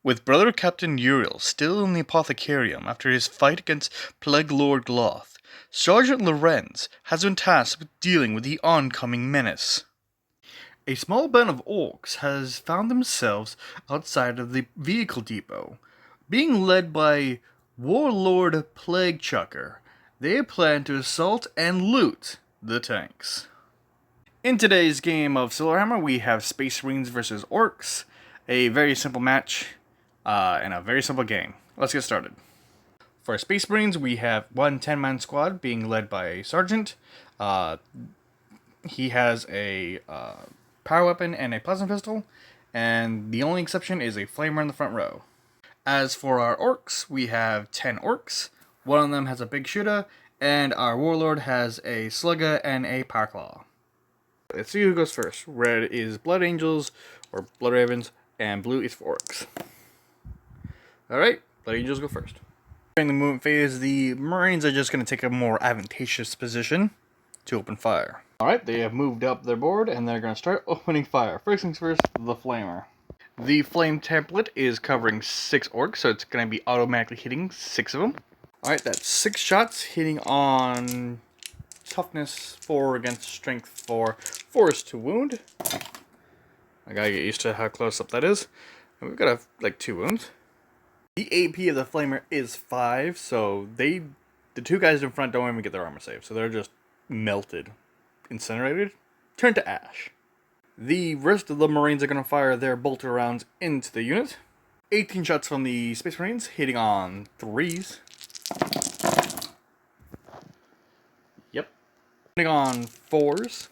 With Brother Captain Uriel still in the Apothecarium after his fight against Plague Lord Gloth, Sergeant Lorenz has been tasked with dealing with the oncoming menace. A small band of orcs has found themselves outside of the vehicle depot, being led by Warlord Plague Chucker. They plan to assault and loot the tanks. In today's game of SoloHammer, we have Space Marines versus Orkz. A very simple match, and a very simple game. Let's get started. For Space Marines, we have one 10-man squad being led by a sergeant. He has a power weapon and a plasma pistol, and the only exception is a flamer in the front row. As for our orcs, we have 10 orcs. One of them has a big shooter, and our warlord has a slugger and a power claw. Let's see who goes first. Red is Blood Angels, or Blood Ravens, and blue is for orcs. Alright, Blood Angels go first. During the movement phase, the Marines are just going to take a more advantageous position to open fire. Alright, they have moved up their board, and they're going to start opening fire. First things first, the Flamer. The Flame template is covering 6 orcs, so it's going to be automatically hitting 6 of them. Alright, that's 6 shots, hitting on Toughness 4 against Strength 4, Force to wound. I gotta get used to how close up that is. And we've got like 2 wounds. The AP of the Flamer is 5, so the 2 guys in front don't even get their armor save, so they're just melted, incinerated, turned to ash. The rest of the Marines are going to fire their bolter rounds into the unit. 18 shots from the Space Marines, hitting on 3s. Yep. Hitting on 4s.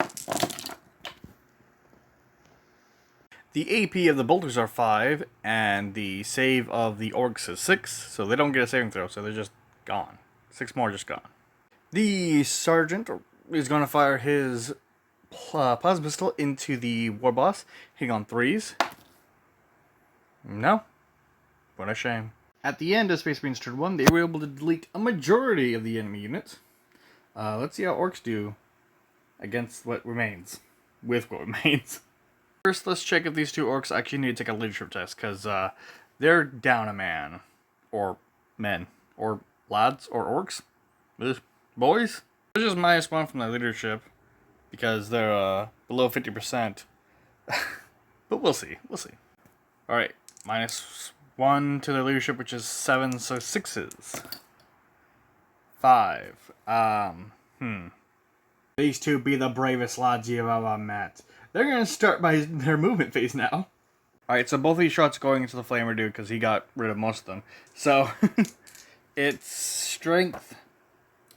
The AP of the bolters are 5, and the save of the orcs is 6, so they don't get a saving throw, so they're just gone. 6 more just gone. The sergeant is going to fire his plasma pistol into the war boss, hitting on 3s. No. What a shame. At the end of Space Marines turn 1, they were able to delete a majority of the enemy units. Let's see how orcs do against what remains. With what remains. First, let's check if these 2 orcs actually need to take a leadership test, because they're down a man. Or men. Or lads. Or orcs. Boys. They're just -1 from their leadership, because they're below 50%. But we'll see. We'll see. Alright. -1 to their leadership, which is 7, so 6s. 5. These 2 be the bravest lads you've ever met. They're going to start by their movement phase now. Alright, so both of these shots going into the Flamer dude, because he got rid of most of them. So, it's strength.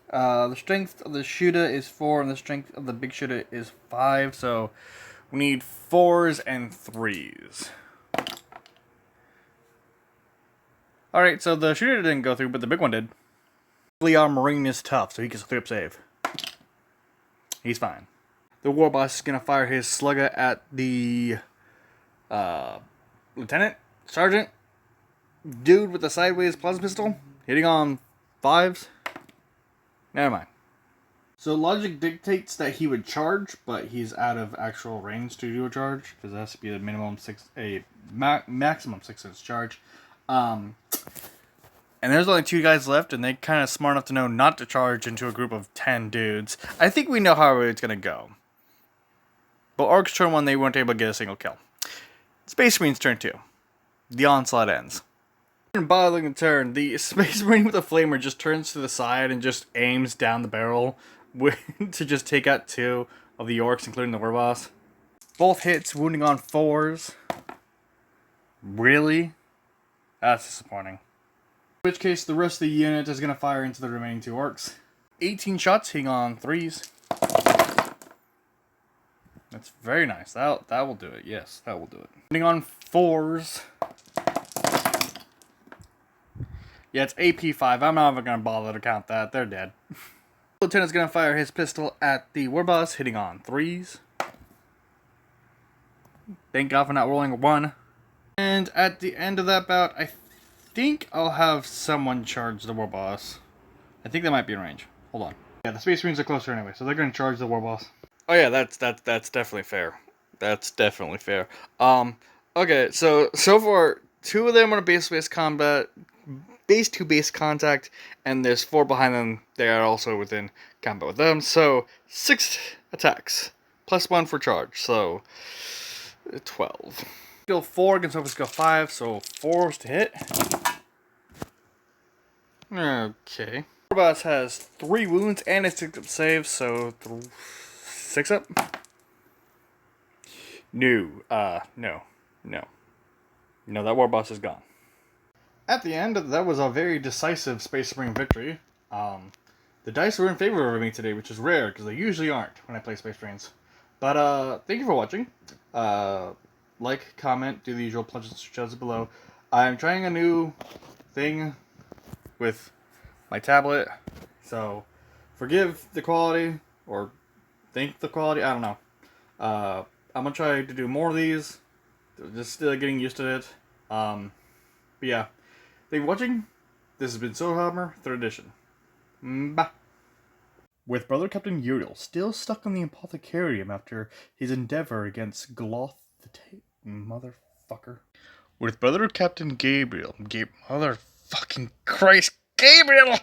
The strength of the shooter is 4, and the strength of the big shooter is 5, so we need 4s and 3s. Alright, so the shooter didn't go through, but the big one did. Our Marine is tough, so he gets a 3-up save. He's fine. The war boss is going to fire his slugger at the lieutenant, sergeant, dude with the sideways plasma pistol, hitting on 5s. Never mind. So logic dictates that he would charge, but he's out of actual range to do a charge, because it has to be the minimum maximum 6-inch charge. And there's only 2 guys left, and they're kind of smart enough to know not to charge into a group of 10 dudes. I think we know how it's going to go. But Ork's turn 1, they weren't able to get a single kill. Space Marine's turn 2. The onslaught ends. Bottling the turn, the Space Marine with a flamer just turns to the side and just aims down the barrel to just take out 2 of the orcs, including the war boss. Both hits, wounding on 4s. Really? That's disappointing. In which case, the rest of the unit is going to fire into the remaining 2 orcs. 18 shots, hitting on 3s. That's very nice. That will do it. Yes, that will do it. Hitting on 4s. Yeah, it's AP 5. I'm not even going to bother to count that. They're dead. The lieutenant's going to fire his pistol at the war boss, hitting on 3s. Thank God for not rolling a 1. And at the end of that bout, I think I'll have someone charge the war boss. I think they might be in range. Hold on. Yeah, the Space Marines are closer anyway, so they're going to charge the war boss. Oh yeah, that's definitely fair. That's definitely fair. Okay, so far 2 of them are base-to-base combat, base-to-base contact, and there's 4 behind them. They are also within combat with them. So 6 attacks, plus 1 for charge. So 12. Skill 4 against over skill 5, so 4s to hit. Okay. Orkz has 3 wounds and a 6-up save, so 6 up. No, that war boss is gone. At the end, that was a very decisive Space Marine victory. The dice were in favor of me today, which is rare, because they usually aren't when I play Space Marines. But, thank you for watching. Like, comment, do the usual plunges and shows below. I'm trying a new thing with my tablet, so forgive the quality, or thank the quality, I don't know. I'm gonna try to do more of these, just still getting used to it. But yeah, thank you for watching. This has been SoloHammer, 3rd edition. Bye. With Brother Captain Uriel still stuck on the Apothecarium after his endeavor against Gloth the motherfucker. With Brother Captain Gabriel, motherfucking Christ, Gabriel!